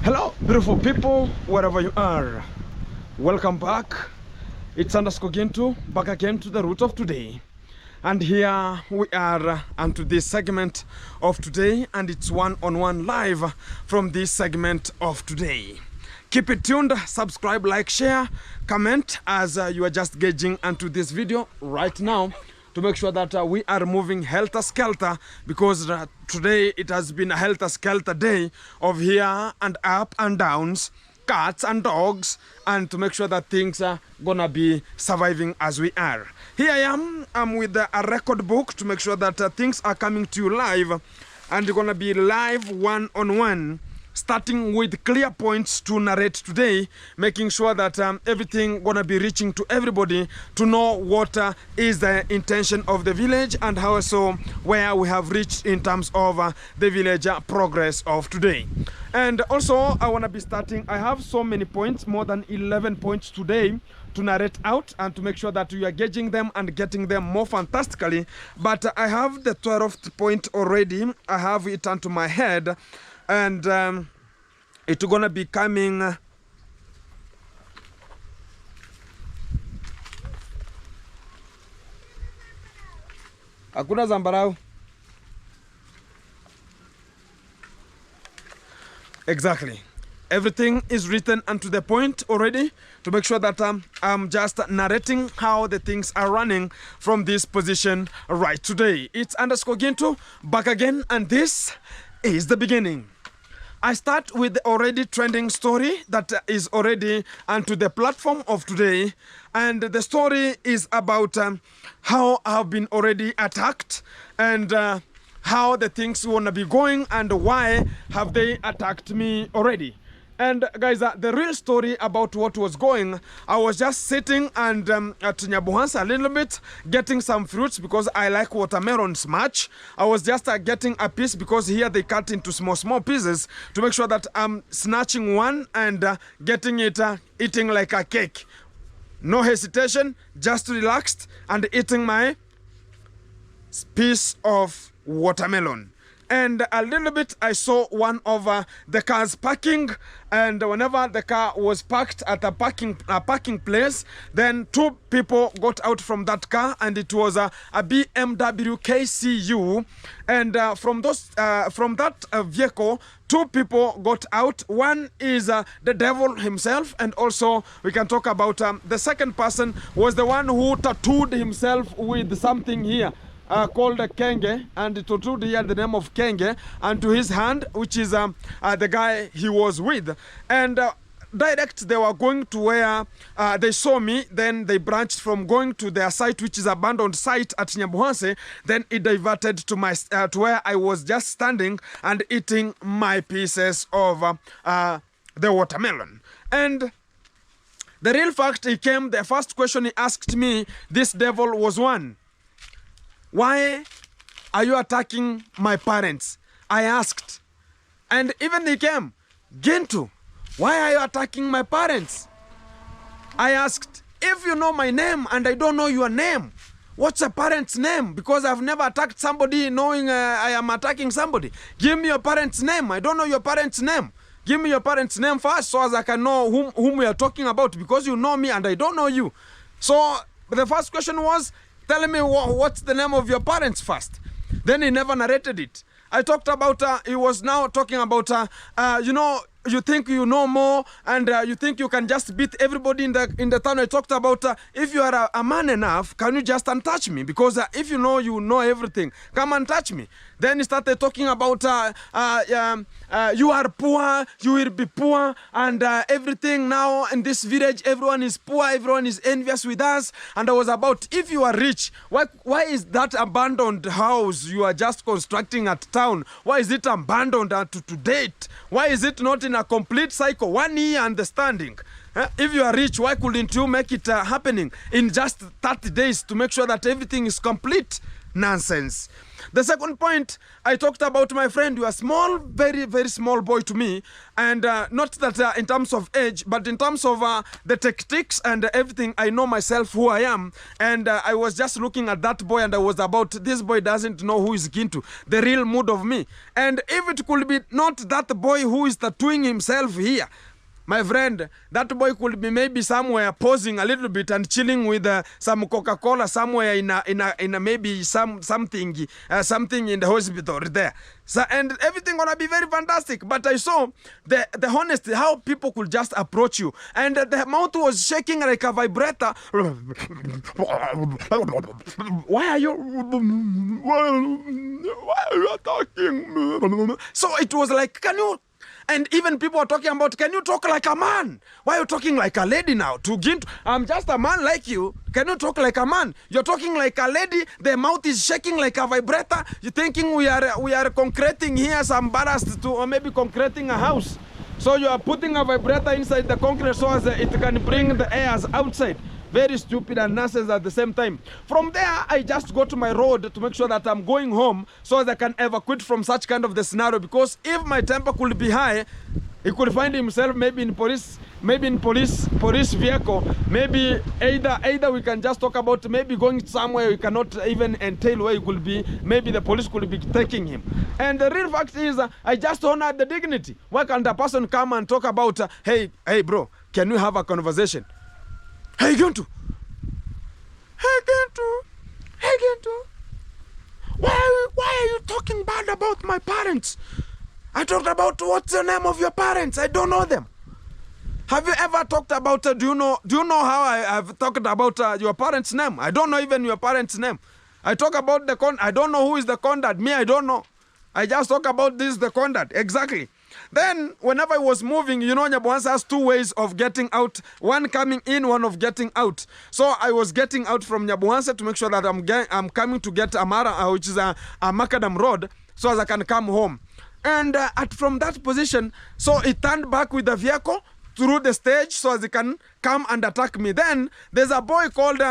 Hello, beautiful people, wherever you are. Welcome back. It's underscore Gintu, back again to the root of today. And here we are onto this segment of today, and it's one-on-one live from this segment of today. Keep it tuned, subscribe, like, share, comment as you are just gauging onto this video right now to make sure that we are moving helter-skelter, because today it has been a helter-skelter day of here and up and downs, cats and dogs, and to make sure that things are gonna be surviving as we are. Here I am, I'm with a record book to make sure that things are coming to you live, and you're gonna be live one-on-one, starting with clear points to narrate today, making sure that everything gonna be reaching to everybody to know what is the intention of the village, and also where we have reached in terms of the village progress of today. And also I want to be starting, I have so many points, more than 11 points today to narrate out and to make sure that you are gauging them and getting them more fantastically. But I have the 12th point already, I have it onto my head, and it's gonna be coming hakuna zambarau. Exactly, everything is written and to the point already, to make sure that I'm just narrating how the things are running from this position right today. It's underscore Gintu back again, and this is the beginning. I start with the already trending story that is already onto the platform of today, and the story is about how I've been already attacked, and how the things wanna be going, and why have they attacked me already. And guys, the real story about what was going, I was just sitting and at Nyabuhansa a little bit, getting some fruits because I like watermelons much. I was just getting a piece because here they cut into small pieces, to make sure that I'm snatching one and getting it, eating like a cake. No hesitation, just relaxed and eating my piece of watermelon. And a little bit I saw one of the cars parking, and whenever the car was parked at a parking place, then two people got out from that car, and it was a BMW KCU, and from that vehicle, two people got out. One is the devil himself, and also we can talk about the second person was the one who tattooed himself with something here called Kenge, and it tattooed here the name of Kenge and to his hand, which is the guy he was with. And direct they were going to where they saw me, then they branched from going to their site, which is abandoned site at Nyabuhanse, then it diverted to my to where I was just standing and eating my pieces of the watermelon. And the real fact, he came, the first question he asked me, this devil, was one: why are you attacking my parents? I asked. And even he came, Gintu, why are you attacking my parents? I asked, if you know my name and I don't know your name, what's your parents' name? Because I've never attacked somebody knowing I am attacking somebody. Give me your parents' name. I don't know your parents' name. Give me your parents' name first, so as I can know whom we are talking about, because you know me and I don't know you. So the first question was, tell me what's the name of your parents first. Then he never narrated it. I talked about, he was now talking about, you know, you think you know more, and you think you can just beat everybody in the town. I talked about, if you are a man enough, can you just untouch me? Because if you know everything, come and touch me. Then he started talking about, you are poor, you will be poor, and everything now in this village, everyone is poor, everyone is envious with us. And I was about, if you are rich, why is that abandoned house you are just constructing at town, why is it abandoned to date? Why is it not in a complete cycle, 1 year understanding? If you are rich, why couldn't you make it happening in just 30 days to make sure that everything is complete? Nonsense. The second point, I talked about my friend. You are small, very, very small boy to me. And not that in terms of age, but in terms of the tactics and everything, I know myself who I am. And I was just looking at that boy and I was about, this boy doesn't know who is Gintu, the real mood of me. And if it could be not that boy who is tattooing himself here, my friend, that boy could be maybe somewhere posing a little bit and chilling with some Coca-Cola somewhere in a maybe something in the hospital there. So, and everything gonna be very fantastic. But I saw the honesty, how people could just approach you, and the mouth was shaking like a vibrator. Why are you talking? So it was like, can you? And even people are talking about, can you talk like a man? Why are you talking like a lady now? I'm just a man like you. Can you talk like a man? You're talking like a lady. The mouth is shaking like a vibrator. You're thinking we are concreting here some ballast to, or maybe concreting a house. So you are putting a vibrator inside the concrete so as it can bring the airs outside. Very stupid and nonsense at the same time. From there, I just go to my road to make sure that I'm going home so that I can evacuate from such kind of the scenario. Because if my temper could be high, he could find himself maybe in police vehicle. Maybe either we can just talk about maybe going somewhere we cannot even entail where he could be. Maybe the police could be taking him. And the real fact is, I just honor the dignity. Why can't a person come and talk about, hey bro, can we have a conversation? Hey Gintu, why are you talking bad about my parents? I talked about what's the name of your parents. I don't know them. Have you ever talked about, do you know how I have talked about your parents' name? I don't know even your parents' name. I talk about I don't know who is the conduct. Me, I don't know. I just talk about this, the conduct, exactly. Then, whenever I was moving, you know, Nyabuansa has two ways of getting out. One coming in, one of getting out. So I was getting out from Nyabuansa to make sure that I'm coming to get Amara, which is a Macadam Road, so as I can come home. And from that position, so it turned back with the vehicle through the stage so as it can come and attack me. Then there's a boy called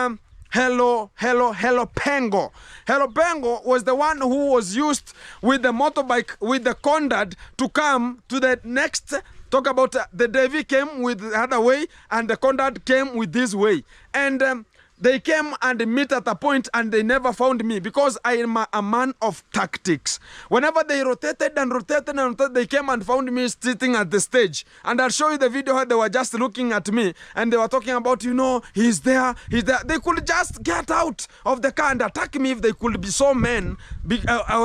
Hello Pengo. Hello Pengo was the one who was used with the motorbike, with the Condad, to come to the next. Talk about the Devi came with the other way and the Condad came with this way. And they came and meet at a point and they never found me because I am a man of tactics. Whenever they rotated and rotated and rotated, they came and found me sitting at the stage. And I'll show you the video how they were just looking at me and they were talking about, you know, he's there. They could just get out of the car and attack me if they could be so or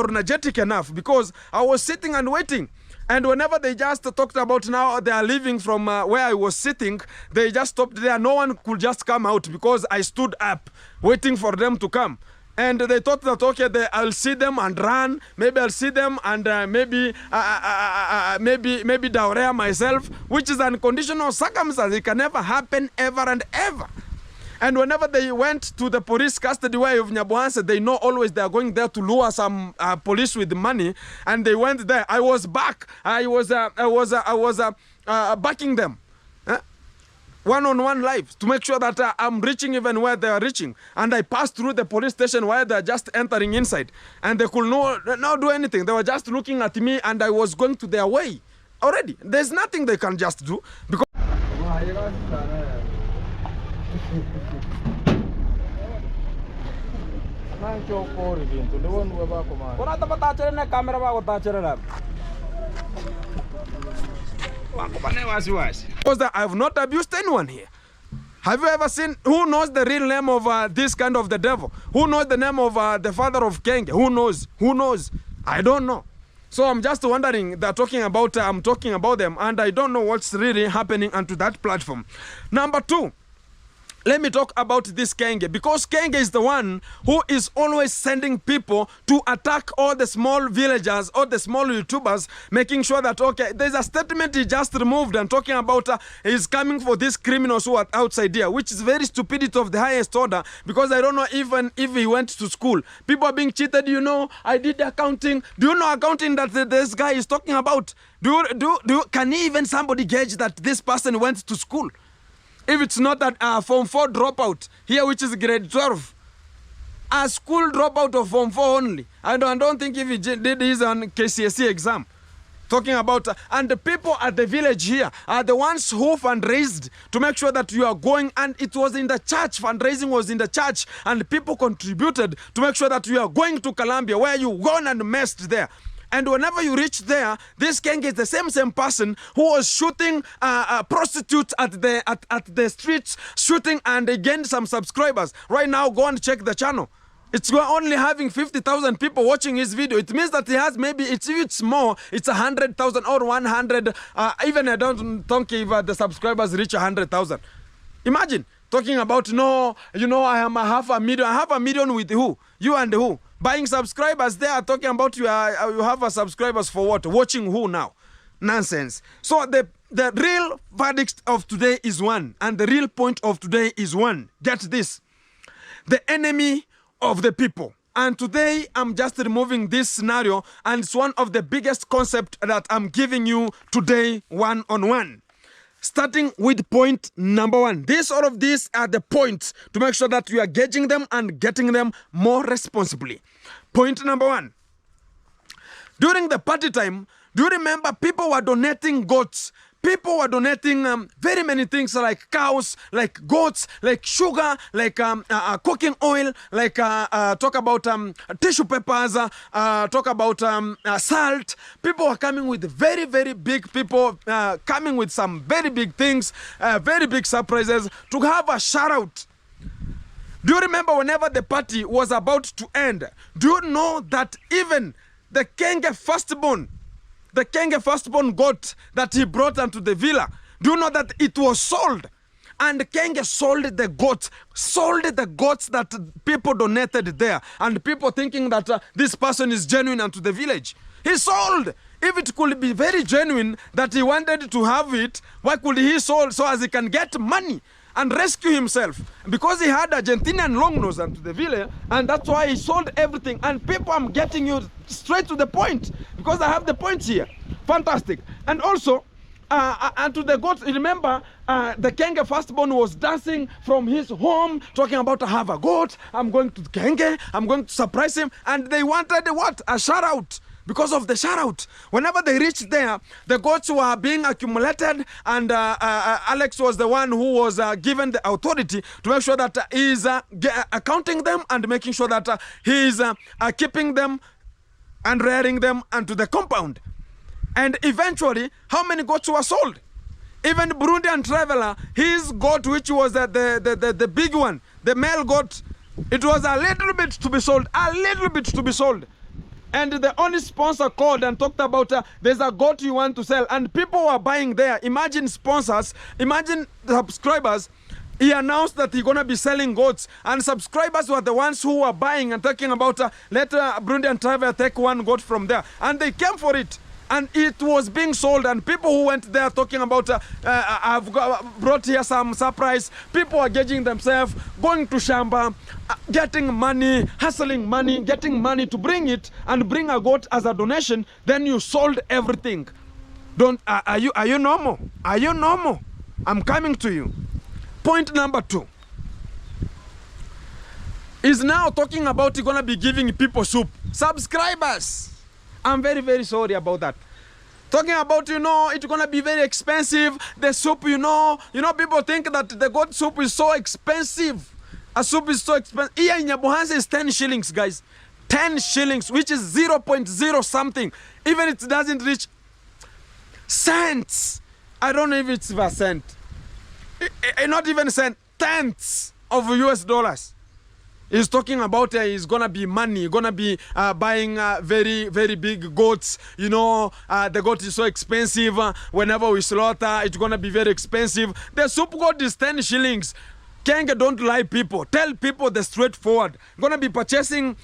energetic enough, because I was sitting and waiting. And whenever they just talked about now they are leaving from where I was sitting, they just stopped there. No one could just come out because I stood up waiting for them to come. And they thought that, okay, I'll see them and run. Maybe I'll see them and maybe diarrhea myself, which is unconditional circumstance. It can never happen ever and ever. And whenever they went to the police custody way of Nyabuansa, they know always they are going there to lure some police with money. And they went there. I was back. I was backing them. One-on-one live to make sure that I'm reaching even where they are reaching. And I passed through the police station while they are just entering inside. And they could not do anything. They were just looking at me and I was going to their way already. There's nothing they can just do. Because I have not abused anyone here. Have you ever seen, who knows the real name of this kind of the devil? Who knows the name of the father of Kenge? Who knows? Who knows? I don't know. So I'm just wondering, they're talking about, I'm talking about them, and I don't know what's really happening onto that platform. Number two, let me talk about this Kenge, because Kenge is the one who is always sending people to attack all the small villagers or the small YouTubers, making sure that, okay, there's a statement he just removed and talking about he's coming for these criminals who are outside here, which is very stupidity of the highest order, because I don't know even if he went to school. People are being cheated, you know, I did accounting. Do you know accounting that this guy is talking about? Can even somebody gauge that this person went to school? If it's not that Form 4 dropout here, which is grade 12, a school dropout of Form 4 only. I don't think if he did his on KCSE exam. Talking about, and the people at the village here are the ones who fundraised to make sure that you are going, and it was in the church, fundraising was in the church, and people contributed to make sure that you are going to Columbia, where you gone and messed there. And whenever you reach there, this Kenge is the same person who was shooting prostitutes at the streets, shooting, and they gained some subscribers. Right now, go and check the channel. It's only having 50,000 people watching his video. It means that he has maybe, if it's more, it's 100,000 or 100. Even I don't think if the subscribers reach 100,000. Imagine talking about, no, you know, I am a half a million. I have a million with who? You and who? Buying subscribers. They are talking about you have a subscribers for what? Watching who now? Nonsense. So the real verdict of today is one. And the real point of today is one. Get this. The enemy of the people. And today I'm just removing this scenario, and it's one of the biggest concepts that I'm giving you today one-on-one. Starting with point number one. All of these are the points to make sure that you are gauging them and getting them more responsibly. Point number one. During the party time, do you remember people were donating goats? People were donating very many things like cows, like goats, like sugar, like cooking oil, like talk about tissue papers, talk about salt. People were coming with very, very big people, coming with some very big things, very big surprises to have a shout out. Do you remember whenever the party was about to end, do you know that even the Kenge firstborn, the Kenge firstborn goat that he brought into the villa, do you know that it was sold? And Kenge sold the goats that people donated there. And people thinking that this person is genuine unto the village. He sold. If it could be very genuine that he wanted to have it, why could he sold? So as he can get money and rescue himself, because he had Argentinian long nose unto the villa, and that's why he sold everything. And people, I'm getting you straight to the point, because I have the points here. Fantastic. And also, and to the goats, remember, the Kenge firstborn was dancing from his home, talking about, I have a goat, I'm going to Kenge, I'm going to surprise him. And they wanted what? A shout out. Because of the shout out. Whenever they reached there, the goats were being accumulated, and Alex was the one who was given the authority to make sure that he is counting them and making sure that he is keeping them and rearing them onto the compound. And eventually, how many goats were sold? Even Burundian traveler, his goat, which was the big one, the male goat, it was a little bit to be sold, a little bit to be sold. And the only sponsor called and talked about, there's a goat you want to sell. And people were buying there. Imagine sponsors, imagine subscribers. He announced that he's going to be selling goats. And subscribers were the ones who were buying and talking about, let Burundian traveler take one goat from there. And they came for it. And it was being sold, and people who went there talking about, I've brought here some surprise. People are gauging themselves, going to Shamba, getting money, hustling money, getting money to bring it and bring a goat as a donation. Then you sold everything. Are you normal? Are you normal? I'm coming to you. Point number two is now talking about you're gonna be giving people soup. Subscribers. I'm very, very sorry about that. Talking about, you know, it's gonna be very expensive. The soup, you know, people think that the goat soup is so expensive. A soup is so expensive. Here in Nyabuhansa is 10 shillings, guys. 10 shillings, which is 0.0 something. Even it doesn't reach cents. I don't know if it's a cent. Not even a cent. Tenths of US dollars. He's talking about he's gonna be money, gonna be buying very, very big goats. You know, the goat is so expensive. Whenever we slaughter, it's gonna be very expensive. The soup goat is 10 shillings. Kenge, don't lie people. Tell people the straightforward. Gonna be purchasing,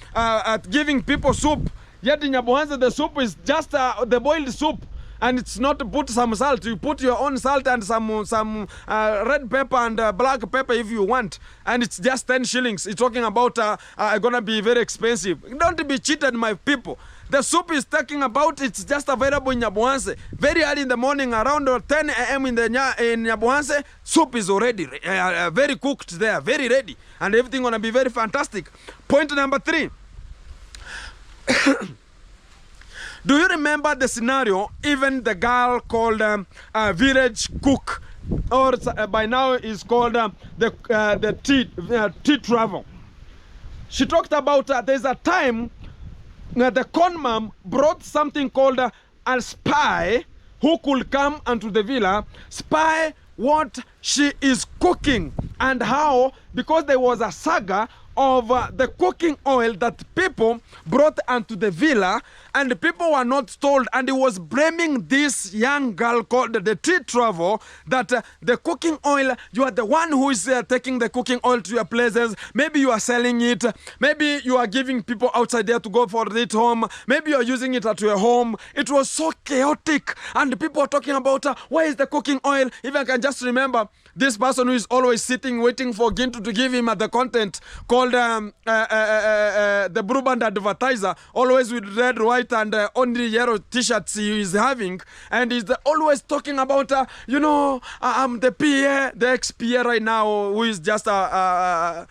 giving people soup. Yet in Nyabuhansa, the soup is just the boiled soup. And it's not to put some salt. You put your own salt and some red pepper and black pepper if you want. And it's just 10 shillings. It's talking about gonna be very expensive. Don't be cheated, my people. The soup is talking about, it's just available in Nyabuhanse. Very early in the morning, around 10 a.m. in Nyabuhanse, soup is already very cooked there, very ready. And everything gonna be very fantastic. Point number 3. Do you remember the scenario? Even the girl called village cook, or by now is called the tea travel. She talked about there's a time the con mom brought something called a spy who could come onto the villa, spy what she is cooking and how, because there was a saga of the cooking oil that people brought onto the villa, and the people were not told, and he was blaming this young girl called the tea travel that the cooking oil, you are the one who is taking the cooking oil to your places. Maybe you are selling it, maybe you are giving people outside there to go for it home, maybe you are using it at your home. It was so chaotic, and people are talking about where is the cooking oil. If I can just remember this person who is always sitting waiting for Gintu to give him the content called the Bruband advertiser, always with red, white and only yellow t-shirts he is having, and he's always talking about I'm the PA, the ex-PA right now, who is just a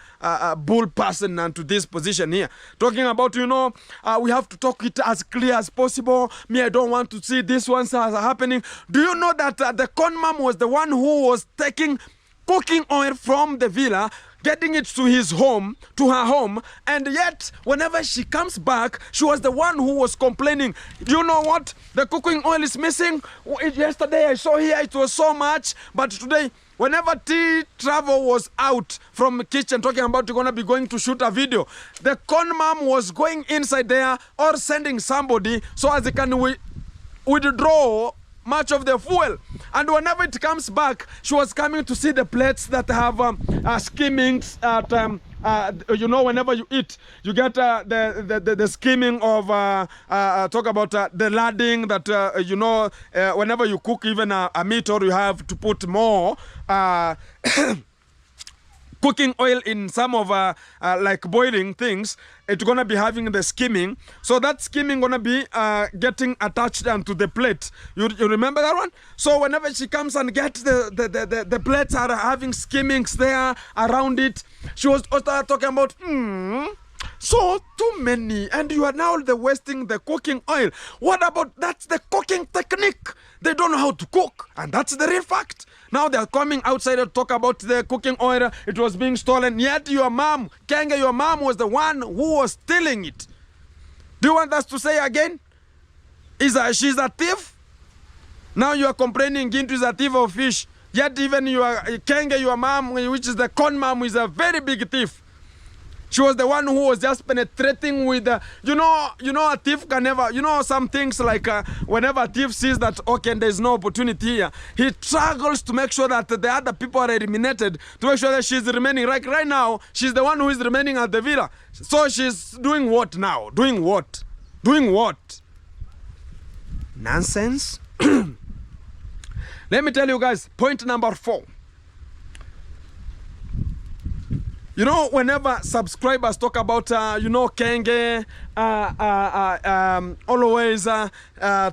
bull person and to this position here, talking about we have to talk it as clear as possible. Me, I don't want to see this one happening. Do you know that the con mom was the one who was taking cooking oil from the villa, getting it to his home, to her home, and yet whenever she comes back, she was the one who was complaining. You know what? The cooking oil is missing. Yesterday I saw here it was so much, but today, whenever tea travel was out from the kitchen talking about you're gonna be going to shoot a video, the con mom was going inside there or sending somebody so as they can withdraw much of the fuel. And whenever it comes back, she was coming to see the plates that have skimmings at whenever you eat, you get the skimming of talk about the lading that whenever you cook even a meat, or you have to put more cooking oil in some of like boiling things, it's gonna be having the skimming. So that skimming gonna be getting attached onto the plate. You remember that one? So whenever she comes and gets the plates are having skimmings there around it, she was also talking about so too many, and you are now wasting the cooking oil. What about, that's the cooking technique. They don't know how to cook, and that's the real fact. Now they're coming outside to talk about the cooking oil. It was being stolen, yet your mom, Kenge, your mom was the one who was stealing it. Do you want us to say again? She's a thief? Now you are complaining Gintu is a thief of fish, yet even Kenge, your mom, which is the con mom, is a very big thief. She was the one who was just penetrating with, a thief can never, some things like whenever a thief sees that, okay, there's no opportunity here, he struggles to make sure that the other people are eliminated, to make sure that she's remaining. Like right now, she's the one who is remaining at the villa. So she's doing what now? Doing what? Doing what? Nonsense. Let me tell you guys, point number 4. Whenever subscribers talk about, Kenge, always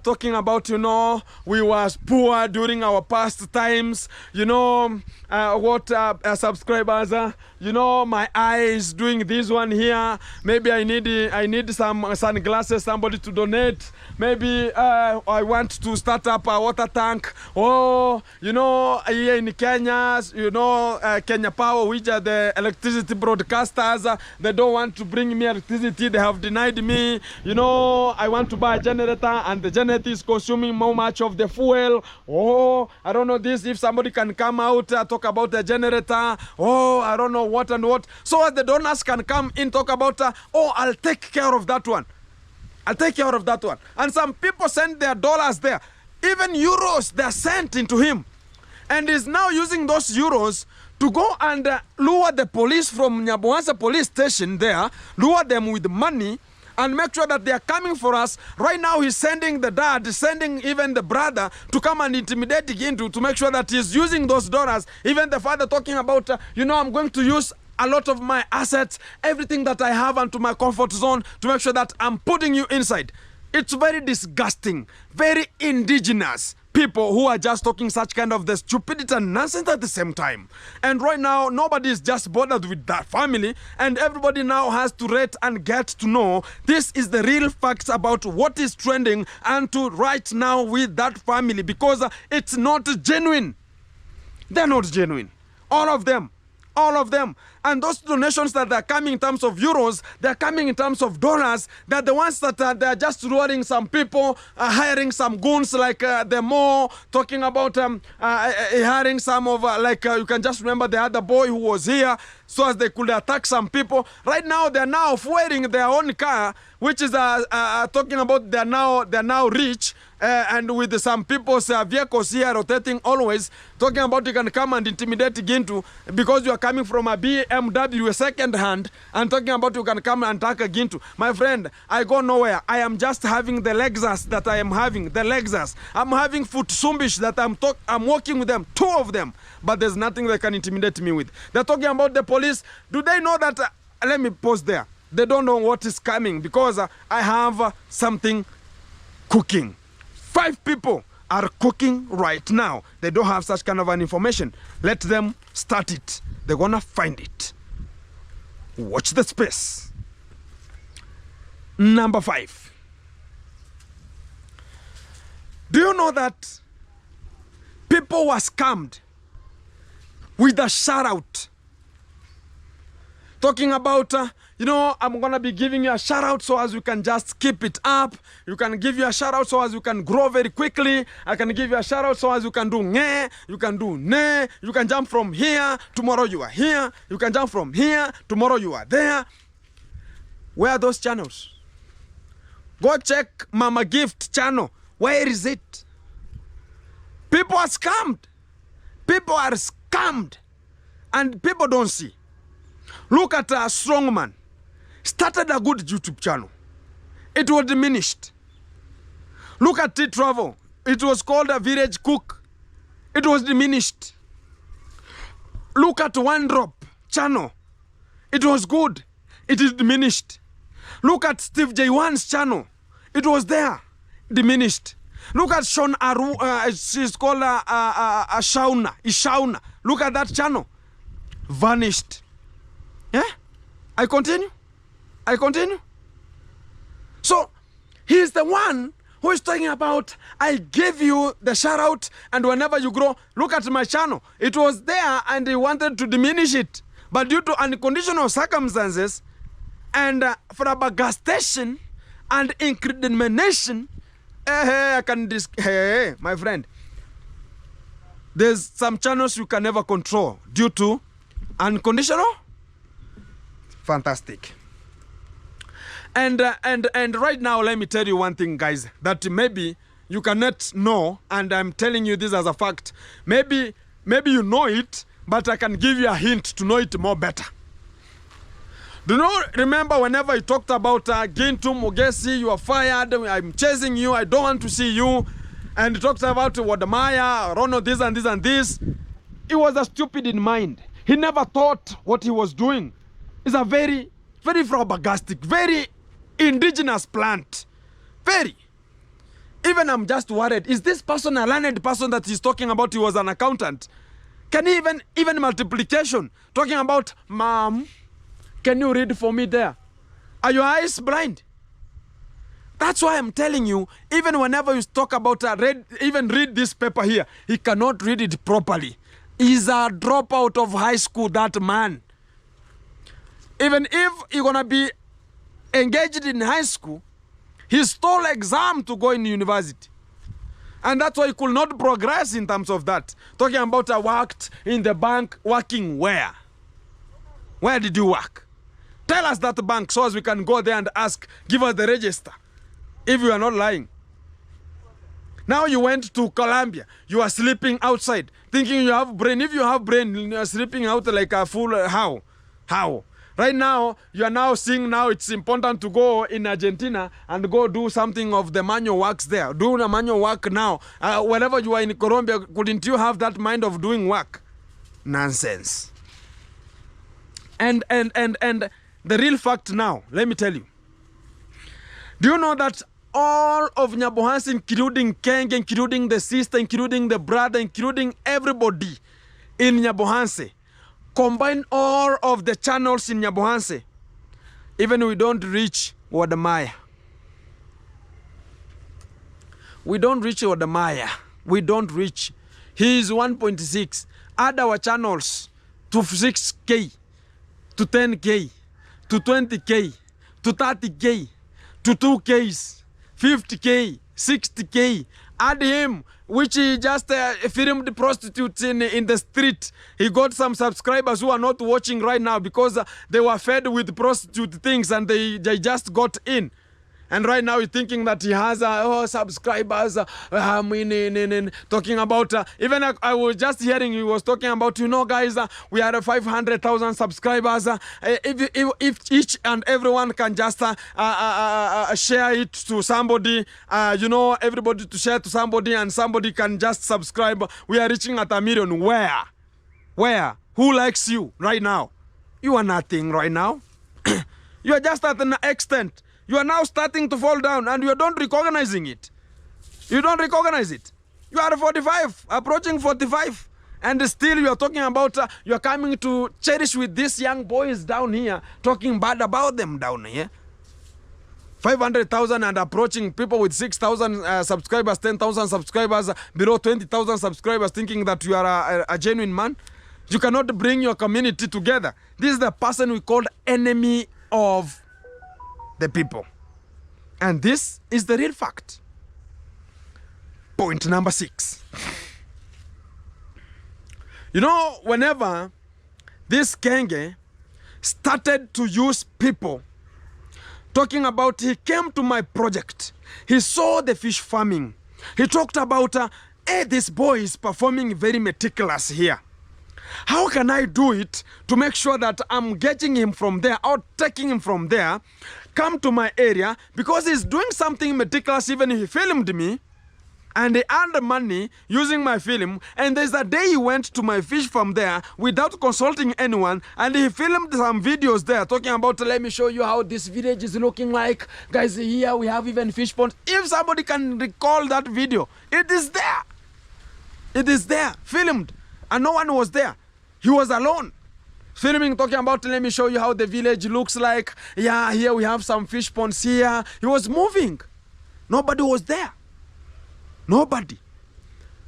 talking about, we was poor during our past times, what subscribers, my eyes doing this one here, maybe I need some sunglasses, somebody to donate, maybe I want to start up a water tank, here in Kenya, Kenya Power, which are the electricity broadcasters, they don't want to bring me electricity, they have denied me, I want to buy a generator, and the generator is consuming more much of the fuel. I don't know this, if somebody can come out, talk about the generator, I don't know what and what, so as the donors can come in, talk about, I'll take care of that one. I'll take care of that one. And some people send their dollars there, even euros, they're sent into him, and he's now using those euros to go and lure the police from Nyabuhanse police station there, lure them with money, and make sure that they are coming for us. Right now he's sending the dad, sending even the brother to come and intimidate Gintu, to make sure that he's using those dollars. Even the father talking about, I'm going to use a lot of my assets, everything that I have, into my comfort zone, to make sure that I'm putting you inside. It's very disgusting, very indigenous people who are just talking such kind of the stupidity and nonsense at the same time. And right now, nobody is just bothered with that family, and everybody now has to rate and get to know this is the real facts about what is trending and to right now with that family, because it's not genuine. They're not genuine. All of them. All of them. And those donations that are coming in terms of euros, they're coming in terms of dollars. They're the ones that they're just luring some people, hiring some goons like the more talking about hiring some of you can just remember the other boy who was here so as they could attack some people. Right now they're now fueling their own car, which is talking about they're now rich. And with some people's vehicles here rotating always, talking about you can come and intimidate Gintu because you are coming from a BMW, a second hand, and talking about you can come and attack Gintu. My friend, I go nowhere. I am just having the Lexus that I am having, the Lexus. I'm having Futsumbish that I'm working with them, 2 of them, but there's nothing they can intimidate me with. They're talking about the police. Do they know that? Let me pause there. They don't know what is coming because I have something cooking. 5 people are cooking right now. They don't have such kind of an information. Let them start it. They're gonna find it. Watch the space. Number 5. Do you know that people were scammed with a shout out? Talking about, I'm going to be giving you a shout out so as you can just keep it up. You can give you a shout out so as you can grow very quickly. I can give you a shout out so as you can do nge, you can do ne, you can jump from here, tomorrow you are here. You can jump from here, tomorrow you are there. Where are those channels? Go check Mama Gift channel. Where is it? People are scammed. People are scammed. And people don't see. Look at a strongman. Started a good YouTube channel. It was diminished. Look at T-Travel. It was called a village cook. It was diminished. Look at One Drop channel. It was good. It is diminished. Look at Steve J1's channel. It was there. Diminished. Look at Sean Aru. She's called Ishauna. Look at that channel. Vanished. Yeah? I continue. So, he's the one who is talking about, I give you the shout out, and whenever you grow, look at my channel. It was there, and he wanted to diminish it. But due to unconditional circumstances, and for a bagastation and incrimination, my friend, there's some channels you can never control due to unconditional. Fantastic. And right now, let me tell you one thing, guys, that maybe you cannot know, and I'm telling you this as a fact. Maybe you know it, but I can give you a hint to know it more better. Do you remember whenever I talked about Gintu Mugesi, you are fired, I'm chasing you, I don't want to see you, and he talked about Wadamaya, Ronald, this and this and this. He was a stupid in mind. He never thought what he was doing. It's a very, very flabbergastic, very indigenous plant. Very. Even I'm just worried. Is this person a learned person that he's talking about? He was an accountant. Can he even multiplication? Talking about, Mom, can you read for me there? Are your eyes blind? That's why I'm telling you, even whenever you talk about read this paper here, he cannot read it properly. He's a dropout of high school, that man. Even if you're gonna be engaged in high school, he stole exam to go in university. And that's why he could not progress in terms of that. Talking about I worked in the bank, working where? Where did you work? Tell us that bank so as we can go there and ask, give us the register. If you are not lying. Now you went to Colombia. You are sleeping outside, thinking you have brain. If you have brain, you are sleeping out like a fool. How? How? Right now, you are now seeing now it's important to go in Argentina and go do something of the manual works there. Do the manual work now. Whenever you are in Colombia, couldn't you have that mind of doing work? Nonsense. And the real fact now, let me tell you. Do you know that all of Nyabohansi, including Kenge, including the sister, including the brother, including everybody in Nyabohansi. Combine all of the channels in Nyabohansi. Even we don't reach Wadamaya. We don't reach Wadamaya. We don't reach. He is 1.6. Add our channels to 6K, to 10K, to 20K, to 30K, to 2Ks, 50K, 60K. Add him, which he just filmed prostitutes in the street. He got some subscribers who are not watching right now because they were fed with prostitute things and they just got in. And right now he's thinking that he has subscribers. Talking about, even I was just hearing he was talking about, you know, guys, we are 500,000 subscribers. If each and everyone can just share it to somebody, you know, everybody to share to somebody and somebody can just subscribe, we are reaching at 1 million. Where? Where? Who likes you right now? You are nothing right now. You are just at an extent. You are now starting to fall down and you don't recognizing it. You don't recognize it. You are 45, approaching 45. And still you are talking about, you are coming to cherish with these young boys down here, talking bad about them down here. 500,000 and approaching people with 6,000 subscribers, 10,000 subscribers, below 20,000 subscribers, thinking that you are a genuine man. You cannot bring your community together. This is the person we call enemy of the people. And this is the real fact. Point number 6. You know, whenever this Kenge started to use people, talking about he came to my project, he saw the fish farming, he talked about, hey, this boy is performing very meticulous here. How can I do it to make sure that I'm getting him from there or taking him from there, come to my area, because he's doing something meticulous. Even he filmed me and he earned money using my film, and there's a day he went to my fish farm there without consulting anyone and he filmed some videos there talking about, let me show you how this village is looking like, guys. Here we have even fish ponds. If somebody can recall that video, it is there. It is there, filmed, and no one was there. He was alone, filming, talking about, let me show you how the village looks like. Yeah, here we have some fish ponds here. He was moving. Nobody was there. Nobody.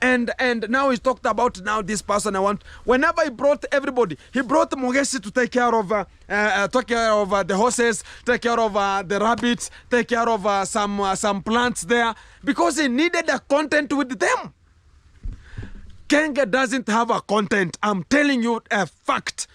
And now he's talked about, now this person I want. Whenever he brought everybody, he brought Mogesi to take care of the horses, take care of the rabbits, take care of some plants there, because he needed a content with them. Kenge doesn't have a content. I'm telling you a fact.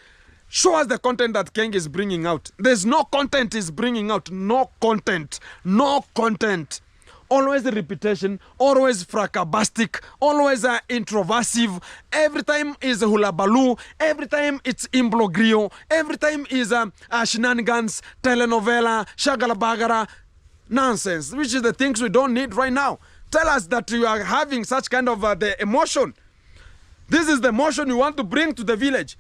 Show us the content that Kenge is bringing out. There's no content he's bringing out. No content. No content. Always repetition. Always fracabastic. Always introversive. Every time is hulabaloo. Every time it's imbroglio. Every time is shenanigans, telenovela, shagalabagara. Nonsense. Which is the things we don't need right now. Tell us that you are having such kind of the emotion. This is the emotion you want to bring to the village.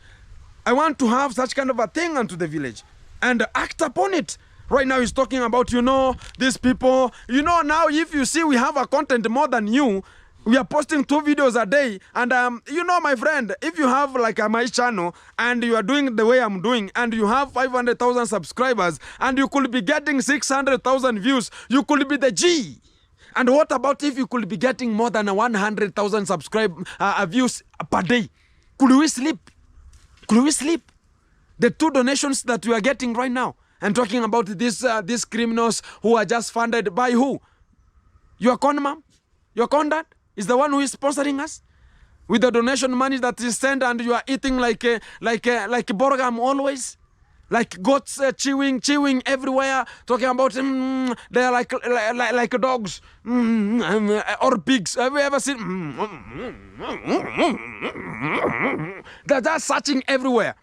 I want to have such kind of a thing onto the village and act upon it. Right now he's talking about, you know, these people. You know, now if you see we have a content more than you, we are posting 2 videos a day. And you know, my friend, if you have like my channel and you are doing the way I'm doing and you have 500,000 subscribers and you could be getting 600,000 views, you could be the G. And what about if you could be getting more than 100,000 views per day? Could we sleep? Could we sleep? The 2 donations that we are getting right now, and talking about these criminals who are just funded by who? Your con mom? Your con dad is the one who is sponsoring us with the donation money that is sent, and you are eating like borgam always. Like goats chewing everywhere, talking about they are like dogs or pigs. Have you ever seen? They're just searching everywhere.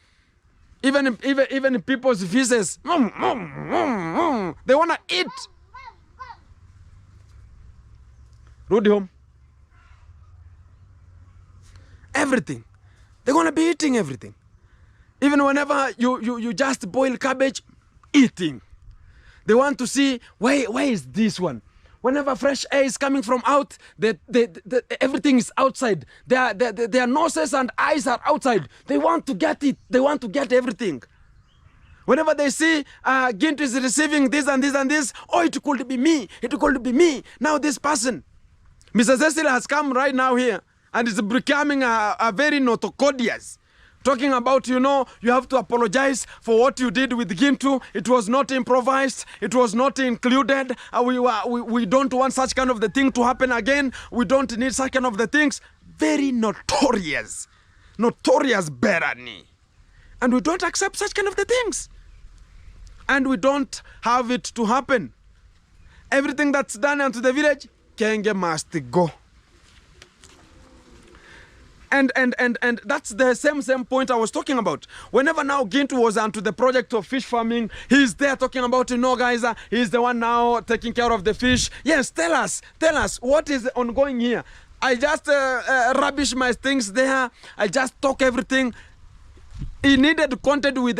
Even people's feces. They wanna eat. Rudy home. Everything. They're gonna be eating everything. Even whenever you just boil cabbage, eating. They want to see, where is this one? Whenever fresh air is coming from out, everything is outside. Their noses and eyes are outside. They want to get it. They want to get everything. Whenever they see Gint is receiving this and this and this, oh, it could be me. It could be me. Now this person. Mr. Cecil has come right now here and is becoming a very notorious. Talking about, you know, you have to apologize for what you did with Gintu. It was not improvised. It was not included. We don't want such kind of the thing to happen again. We don't need such kind of the things. Very notorious. Notorious barony. And we don't accept such kind of the things. And we don't have it to happen. Everything that's done unto the village, Kenge must go. And that's the same point I was talking about. Whenever now Gintu was onto the project of fish farming, he's there talking about, you know, guys, he's the one now taking care of the fish. Yes, tell us, what is ongoing here? I just rubbish my things there. I just talk everything. He needed contact with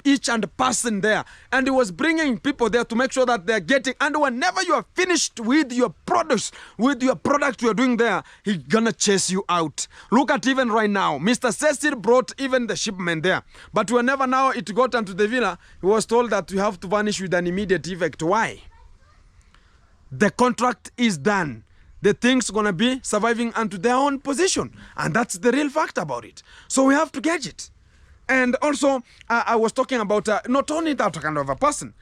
each and person there, and he was bringing people there to make sure that they're getting. And whenever you are finished with your products, with your product you're doing there, he's gonna chase you out. Look at even right now, Mr. Cecil brought even the shipment there, but whenever now it got into the villa, he was told that you have to vanish with an immediate effect. Why? The contract is done. The thing's gonna be surviving unto their own position, and that's the real fact about it. So we have to gauge it. And also, I was talking about not only that kind of a person.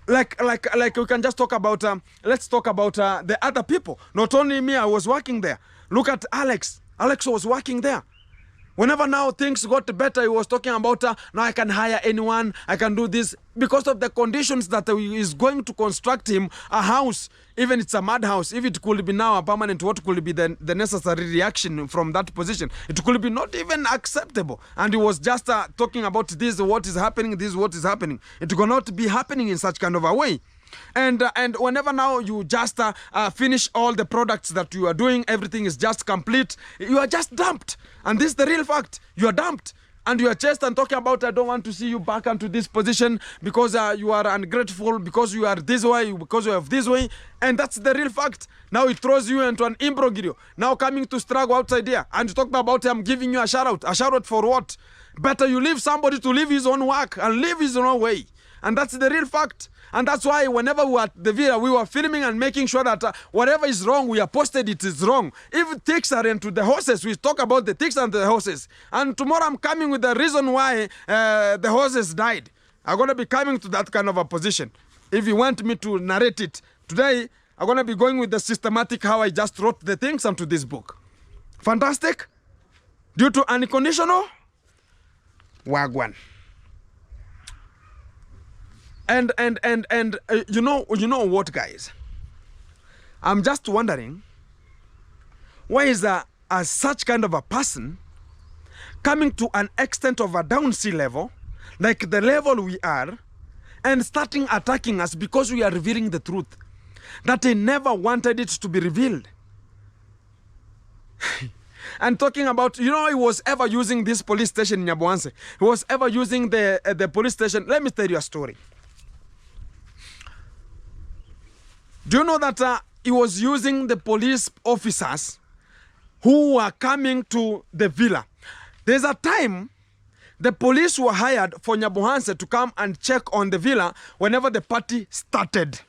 Like we can just talk about, let's talk about the other people. Not only me, I was working there. Look at Alex. Alex was working there. Whenever now things got better, he was talking about, now I can hire anyone, I can do this. Because of the conditions that is going to construct him a house, even it's a mud house, if it could be now a permanent, what could be the necessary reaction from that position? It could be not even acceptable. And he was just talking about this, what is happening, this, what is happening. It could not be happening in such kind of a way. And whenever now you just finish all the products that you are doing, everything is just complete, you are just dumped. And this is the real fact. You are dumped. And you are chased and talking about, I don't want to see you back into this position because you are ungrateful, because you are this way, because you have this way. And that's the real fact. Now it throws you into an imbroglio. Now coming to struggle outside here. And you talk about, I'm giving you a shout out. A shout out for what? Better you leave somebody to live his own work and live his own way. And that's the real fact. And that's why whenever we were at the villa, we were filming and making sure that whatever is wrong, we are posted it is wrong. If ticks are into the horses, we talk about the ticks and the horses. And tomorrow I'm coming with the reason why the horses died. I'm going to be coming to that kind of a position. If you want me to narrate it, today I'm going to be going with the systematic how I just wrote the things onto this book. Fantastic? Due to unconditional? Wagwan. And you know what, guys? I'm just wondering, why is such kind of a person coming to an extent of a down sea level, like the level we are, and starting attacking us because we are revealing the truth that he never wanted it to be revealed. And talking about, you know, he was ever using this police station in Nyaboanse. He was ever using the police station. Let me tell you a story. Do you know that he was using the police officers who were coming to the villa? There's a time the police were hired for Nyabohanse to come and check on the villa whenever the party started.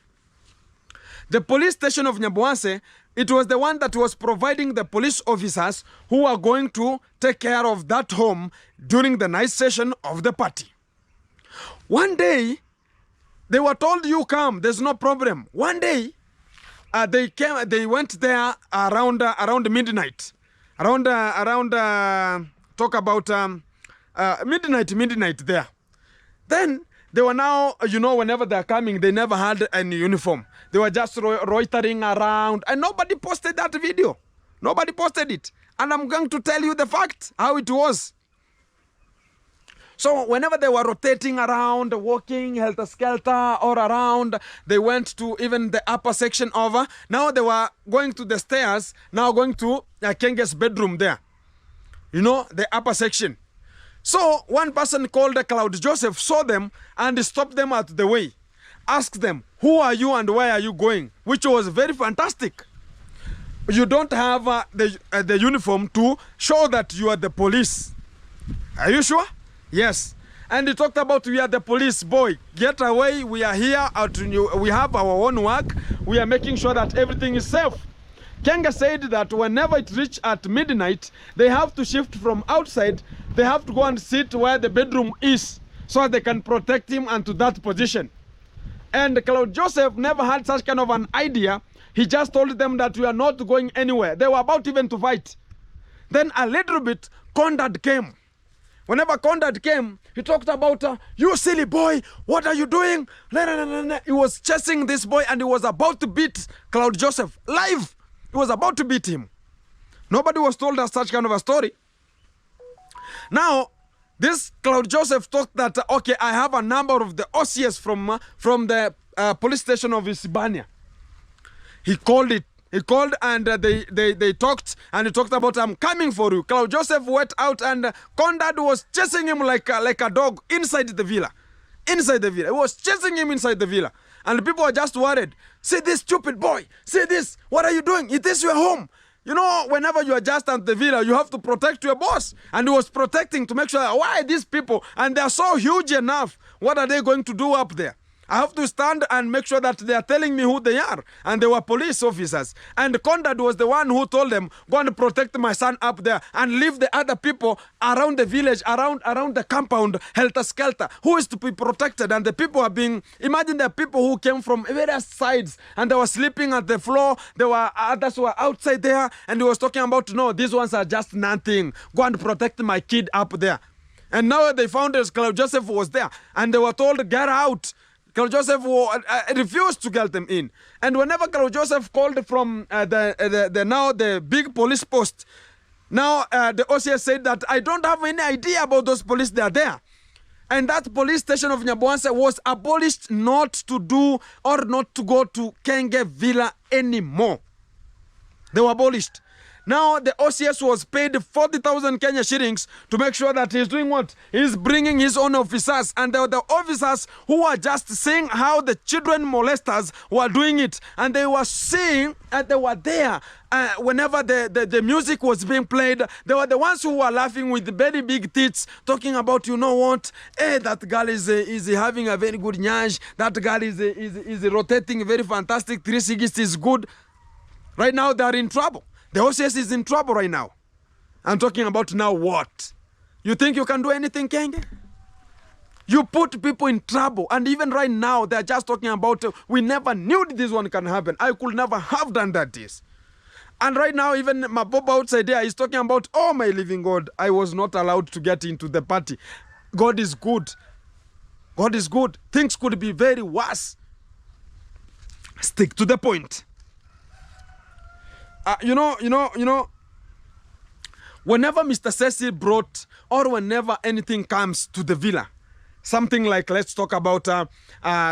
The police station of Nyabohanse, it was the one that was providing the police officers who were going to take care of that home during the night session of the party. One day, they were told, you come, there's no problem. One day, they went there around midnight. Talk about midnight there. Then, they were now, you know, whenever they're coming, they never had any uniform. They were just loitering around, and nobody posted that video. Nobody posted it. And I'm going to tell you the fact, how it was. So whenever they were rotating around, walking helter-skelter all around, they went to even the upper section over. Now they were going to the stairs, now going to Kenge's bedroom there. You know, the upper section. So one person called Cloud Joseph saw them and stopped them at the way. asked them, who are you and where are you going? Which was very fantastic. You don't have the uniform to show that you are the police. Are you sure? Yes. And he talked about, we are the police, boy. Get away, we are here, we have our own work. We are making sure that everything is safe. Kenge said that whenever it reaches at midnight, they have to shift from outside. They have to go and sit where the bedroom is so they can protect him and to that position. And Claude Joseph never had such kind of an idea. He just told them that we are not going anywhere. They were about even to fight. Then a little bit, Conrad came. Whenever Conrad came, he talked about, you silly boy, what are you doing? He was chasing this boy and he was about to beat Claude Joseph live. He was about to beat him. Nobody was told us such kind of a story. Now, this Claude Joseph thought that, okay, I have a number of the OCS from the police station of Isibania. He called it. He called and they talked, and he talked about, I'm coming for you. Claude Joseph went out and Conrad was chasing him like a dog inside the villa. Inside the villa. He was chasing him inside the villa. And people were just worried. See this stupid boy. See this. What are you doing? Is this your home? You know, whenever you are just at the villa, you have to protect your boss. And he was protecting to make sure that, why these people? And they are so huge enough. What are they going to do up there? I have to stand and make sure that they are telling me who they are. And they were police officers. And Conrad was the one who told them, go and protect my son up there and leave the other people around the village, around the compound, helter-skelter. Who is to be protected? And the people are being, imagine the people who came from various sides and they were sleeping at the floor. There were others who were outside there. And he was talking about, no, these ones are just nothing. Go and protect my kid up there. And now they found that Claude Joseph was there. And they were told, get out. Claude Joseph refused to get them in. And whenever Claude Joseph called from the big police post, now the OCS said that I don't have any idea about those police that are there. And that police station of Nyaboanse was abolished, not to do or not to go to Kenge Villa anymore. They were abolished. Now the OCS was paid 40,000 Kenya shillings to make sure that he's doing what? He's bringing his own officers. And they were the officers who were just seeing how the children molesters were doing it. And they were seeing and they were there. Whenever the music was being played, they were the ones who were laughing with very big tits, talking about, you know what, that girl is having a very good nyash. That girl is rotating very fantastic. 360 is good. Right now they are in trouble. The OCS is in trouble right now. I'm talking about now what? You think you can do anything, Kenge? You put people in trouble. And even right now, they're just talking about, we never knew this one can happen. I could never have done that this. And right now, even my Bob outside there is talking about, oh my living God, I was not allowed to get into the party. God is good. God is good. Things could be very worse. Stick to the point. Whenever Mr. Cecil brought, or whenever anything comes to the villa, something like, let's talk about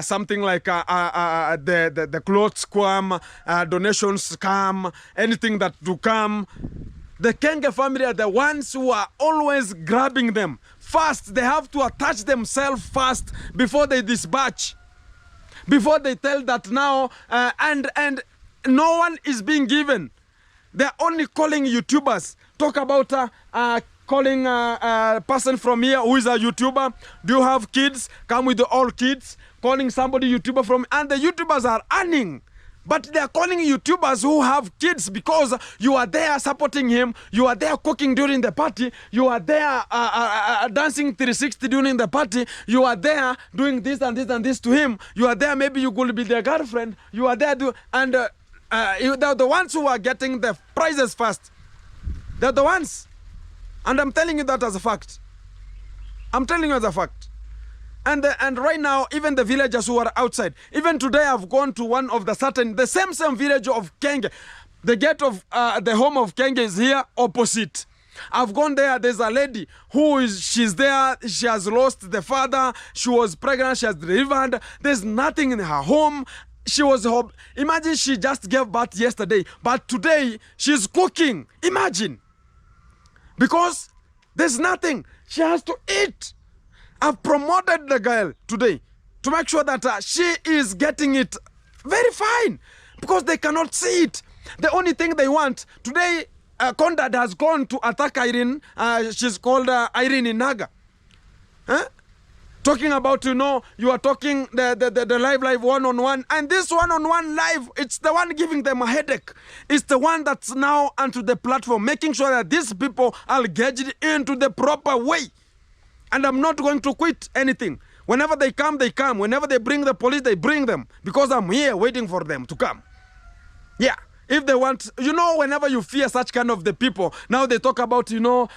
something like the clothes come, donations come, anything that do come, the Kenge family are the ones who are always grabbing them. First, they have to attach themselves first before they dispatch. Before they tell that now, and no one is being given. They're only calling YouTubers. Talk about calling a person from here who is a YouTuber. Do you have kids? Come with all kids. Calling somebody YouTuber from, and the YouTubers are earning. But they're calling YouTubers who have kids because you are there supporting him. You are there cooking during the party. You are there dancing 360 during the party. You are there doing this and this and this to him. You are there, maybe you could be their girlfriend. You are there, they're the ones who are getting the prizes first. They're the ones. And I'm telling you that as a fact. I'm telling you as a fact. And right now, even the villagers who are outside, even today I've gone to one of the same village of Kenge. The gate of the home of Kenge is here opposite. I've gone there. There's a lady she's there. She has lost the father. She was pregnant. She has delivered. There's nothing in her home. Imagine she just gave birth yesterday, but today she's cooking. Imagine. Because there's nothing. She has to eat. I've promoted the girl today to make sure that she is getting it very fine, because they cannot see it. The only thing they want today, Conrad has gone to attack Irene. She's called Irene in Naga. Talking about, you are talking the live one-on-one, and this one-on-one live, it's the one giving them a headache. It's the one that's now onto the platform, making sure that these people are gauged into the proper way. And I'm not going to quit anything. Whenever they come, they come. Whenever they bring the police, they bring them, because I'm here waiting for them to come. Yeah. If they want, whenever you fear such kind of the people, now they talk about,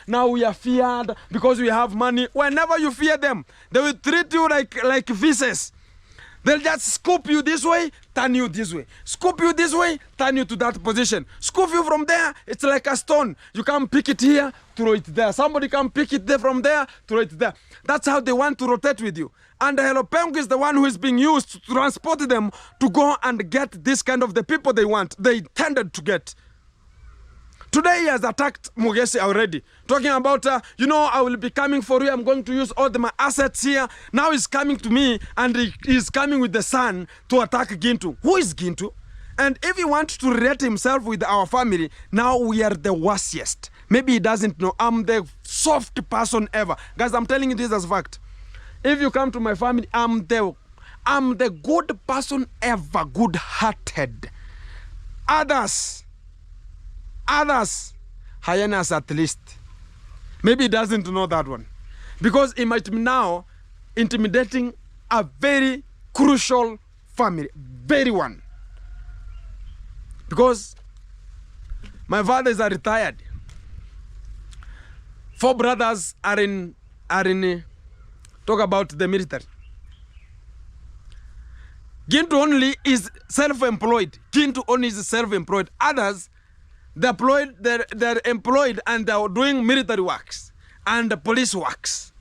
now we are feared because we have money. Whenever you fear them, they will treat you like visas. They'll just scoop you this way, turn you this way. Scoop you this way, turn you to that position. Scoop you from there, it's like a stone. You can pick it here, throw it there. Somebody can pick it there from there, throw it there. That's how they want to rotate with you. And the Hello Peng is the one who is being used to transport them to go and get this kind of the people they want, they intended to get. Today he has attacked Mugesi already, talking about, I will be coming for you, I'm going to use all my assets here. Now he's coming to me, and he's coming with the son to attack Gintu. Who is Gintu? And if he wants to relate himself with our family, now we are the worstest. Maybe he doesn't know. I'm the soft person ever. Guys, I'm telling you this as fact. If you come to my family, I'm the good person ever, good-hearted. Others, hyenas at least. Maybe he doesn't know that one, because he might be now intimidating a very crucial family, very one. Because my father is a retired. 4 brothers are in talk about the military. Gintu only is self-employed. Gintu only is self-employed. Others, they're employed and they're doing military works and police works.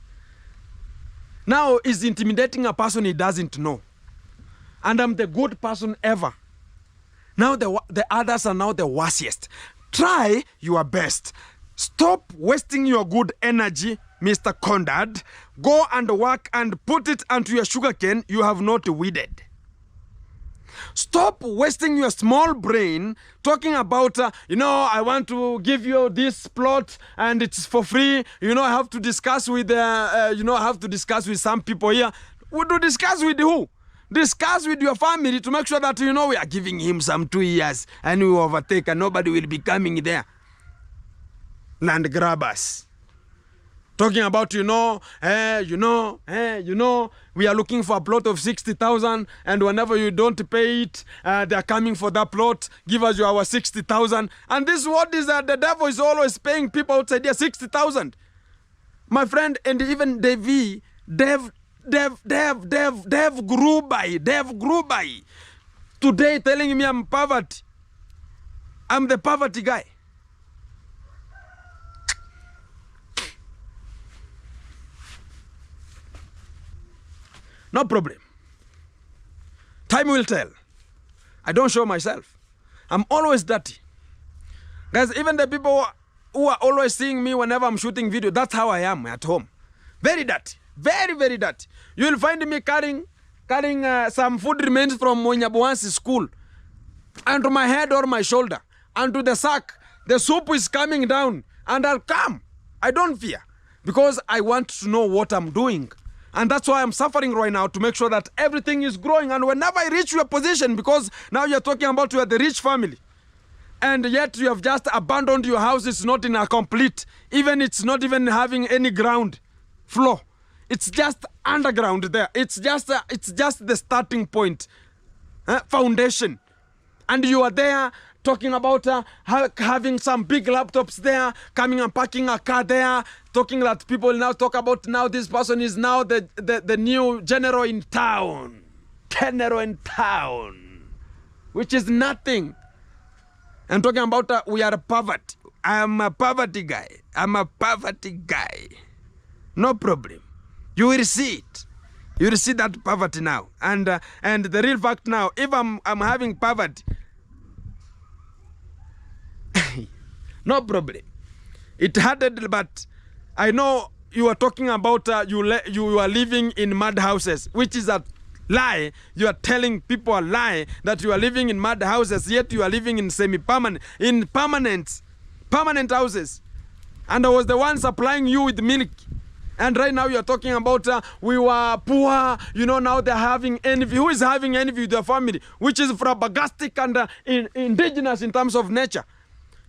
Now he's intimidating a person he doesn't know. And I'm the good person ever. Now the others are now the worstest. Try your best. Stop wasting your good energy, Mr. Conrad. Go and work and put it onto your sugarcane you have not weeded. Stop wasting your small brain talking about, I want to give you this plot and it's for free. I have to discuss with, some people here. We do discuss with who? Discuss with your family to make sure that, we are giving him some 2 years and we overtake and nobody will be coming there. Land grabbers. Talking about, we are looking for a plot of 60,000 and whenever you don't pay it, they are coming for that plot. Give us our 60,000. And this word is that the devil is always paying people outside there 60,000. My friend, and even Dev grew by. Today telling me I'm poverty. I'm the poverty guy. No problem. Time will tell. I don't show myself. I'm always dirty. Guys, even the people who are always seeing me whenever I'm shooting video, that's how I am at home. Very dirty. Very, very dirty. You will find me carrying some food remains from Monyabuansi's school onto my head or my shoulder, onto the sack. The soup is coming down and I'll come. I don't fear because I want to know what I'm doing. And that's why I'm suffering right now, to make sure that everything is growing. And whenever I reach your position, because now you're talking about you are the rich family, and yet you have just abandoned your house, it's not in a complete, even it's not even having any ground floor. It's just underground there. It's just the starting point, foundation. And you are there talking about having some big laptops there, coming and parking a car there, talking that people now talk about now this person is now the new general in town. General in town. Which is nothing. And talking about we are poverty. I'm a poverty guy. I'm a poverty guy. No problem. You will see it. You will see that poverty now. And the real fact now, if I'm having poverty, no problem. It hurted, but I know you are talking about you are living in mud houses, which is a lie. You are telling people a lie that you are living in mud houses, yet you are living in permanent houses. And I was the one supplying you with milk. And right now you're talking about we were poor, you know, now they're having envy. Who is having envy with their family? Which is flabbergastic and indigenous in terms of nature.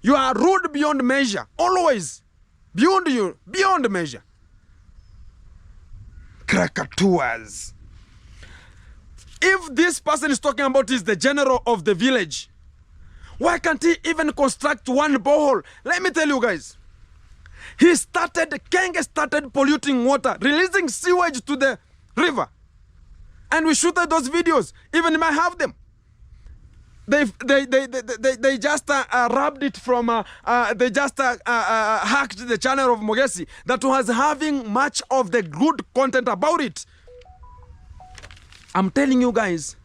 You are rude beyond measure, always. Beyond measure. Krakatoas. If this person is talking about is the general of the village, why can't he even construct one borehole? Let me tell you guys. Kenge started polluting water, releasing sewage to the river. And we shot those videos. Even if I have them. They just rubbed it from, they just hacked the channel of Mogesi that was having much of the good content about it. I'm telling you guys,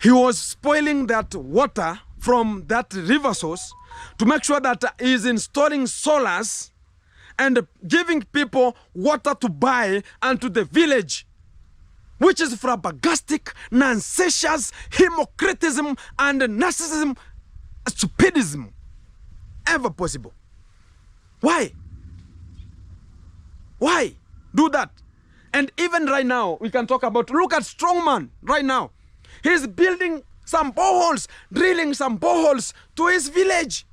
he was spoiling that water from that river source to make sure that he is installing solars and giving people water to buy and to the village, which is flabbergastic, nonsensious, hypocritism, and narcissism, stupidism, ever possible. Why? Why do that? And even right now, we can talk about, look at Strongman right now. He's building some boreholes, drilling some boreholes to his village.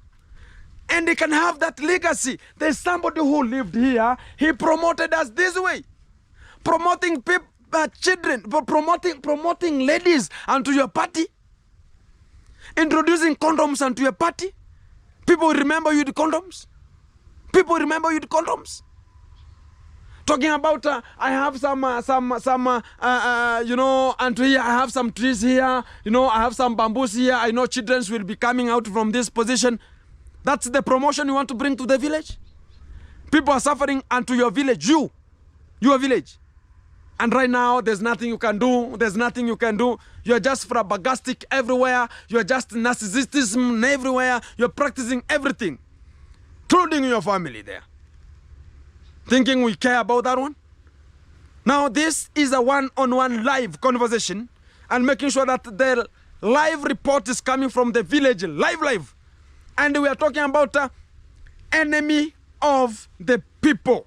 And he can have that legacy. There's somebody who lived here. He promoted us this way. Promoting people, children, promoting ladies onto your party. Introducing condoms onto your party. People remember you with condoms. People remember you with condoms. Talking about, I have some, you know, and here I have some trees here. You know, I have some bamboos here. I know children will be coming out from this position. That's the promotion you want to bring to the village? People are suffering unto your village, your village. And right now, there's nothing you can do. There's nothing you can do. You're just flabbergastic everywhere. You're just narcissism everywhere. You're practicing everything, including your family there. Thinking we care about that one? Now, this is a one-on-one live conversation and making sure that the live report is coming from the village, live. And we are talking about enemy of the people.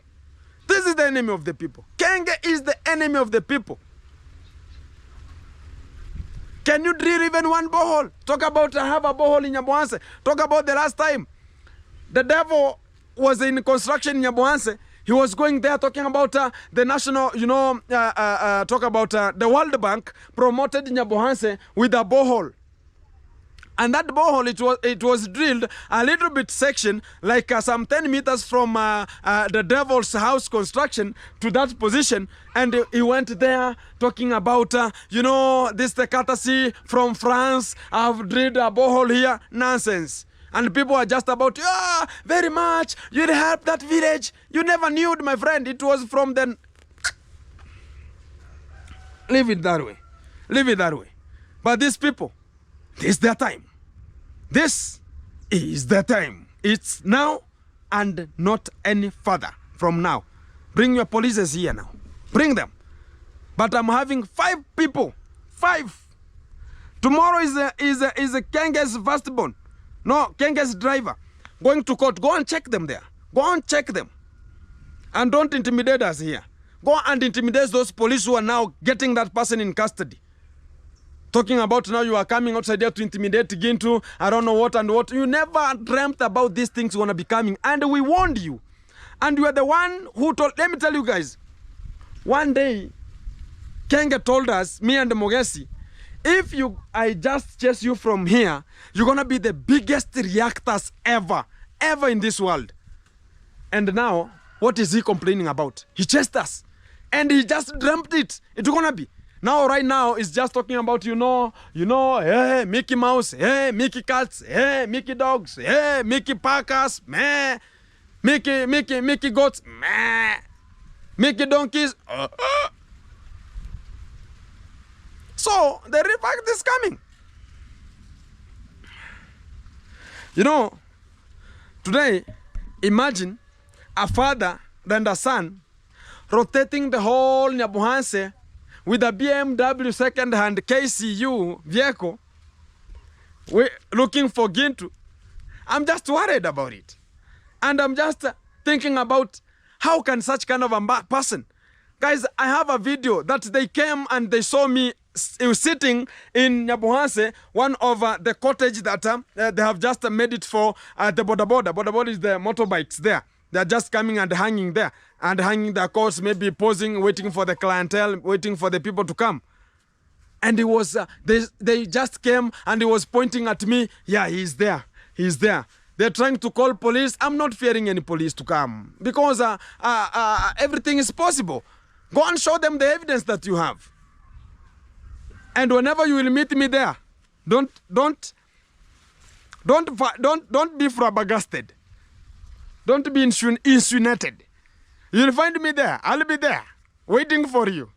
This is the enemy of the people. Kenge is the enemy of the people. Can you drill even one borehole? Talk about I have a borehole in Nyabohanse. Talk about the last time. The devil was in construction in Nyabohanse. He was going there talking about the national, you know, talk about the World Bank promoted Nyabohanse with a borehole. And that borehole, it was drilled a little bit section, like some 10 meters from the devil's house construction to that position. And he went there talking about, you know, this the courtesy from France. I've drilled a borehole here. Nonsense. And people are just about, yeah, very much. You'd help that village. You never knew it, my friend. It was from the... Leave it that way. Leave it that way. But these people, this is their time. This is the time. It's now and not any further from now. Bring your police here now. Bring them. But I'm having 5 people. 5. Tomorrow is a Kenge's firstborn. No, Kenge's driver. Going to court. Go and check them there. Go and check them. And don't intimidate us here. Go and intimidate those police who are now getting that person in custody. Talking about now you are coming outside there to intimidate Gintu, I don't know what and what. You never dreamt about these things going to be coming. And we warned you. And you are the one who told, let me tell you guys. One day, Kenge told us, me and Mogesi, if I just chase you from here, you're going to be the biggest reactors ever in this world. And now, what is he complaining about? He chased us. And he just dreamt it. It's going to be. Now, right now, it's just talking about, you know, hey, Mickey Mouse, hey, Mickey Cats, hey, Mickey Dogs, hey, Mickey Packers, meh, Mickey Goats, meh, Mickey Donkeys. So, the refact is coming. You know, today, imagine a father and a son rotating the whole Nyabohanse with a BMW second-hand KCU vehicle, looking for Gintu. I'm just worried about it. And I'm just thinking about how can such kind of a person. Guys, I have a video that they came and they saw me sitting in Nyabuhase, one of the cottage that they have just made it for the boda boda. Boda boda is the motorbikes there. They're just coming and hanging there. And hanging their coats, maybe posing, waiting for the clientele, waiting for the people to come. And he was, they just came and he was pointing at me. Yeah, he's there. He's there. They're trying to call police. I'm not fearing any police to come because everything is possible. Go and show them the evidence that you have. And whenever you will meet me there, don't be flabbergasted. Don't be insinuated. You'll find me there. I'll be there, waiting for you.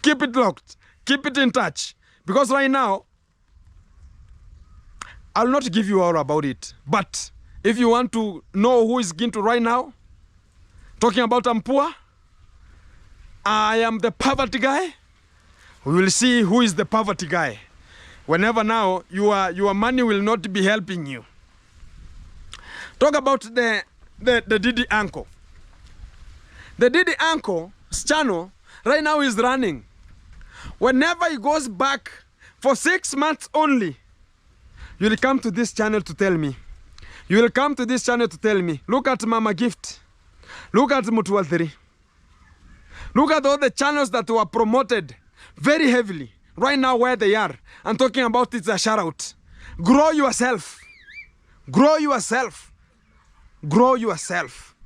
Keep it locked. Keep it in touch. Because right now, I'll not give you all about it. But if you want to know who is Gintu right now, talking about I'm poor, I am the poverty guy. We will see who is the poverty guy. Whenever now your money will not be helping you. Talk about the Didi uncle. The Didi uncle's channel right now is running. Whenever he goes back for 6 months only, you will come to this channel to tell me. You will come to this channel to tell me. Look at Mama Gift. Look at Mutual3. Look at all the channels that were promoted very heavily. Right now where they are. I'm talking about it's a shout out. Grow yourself. Grow yourself. Grow yourself.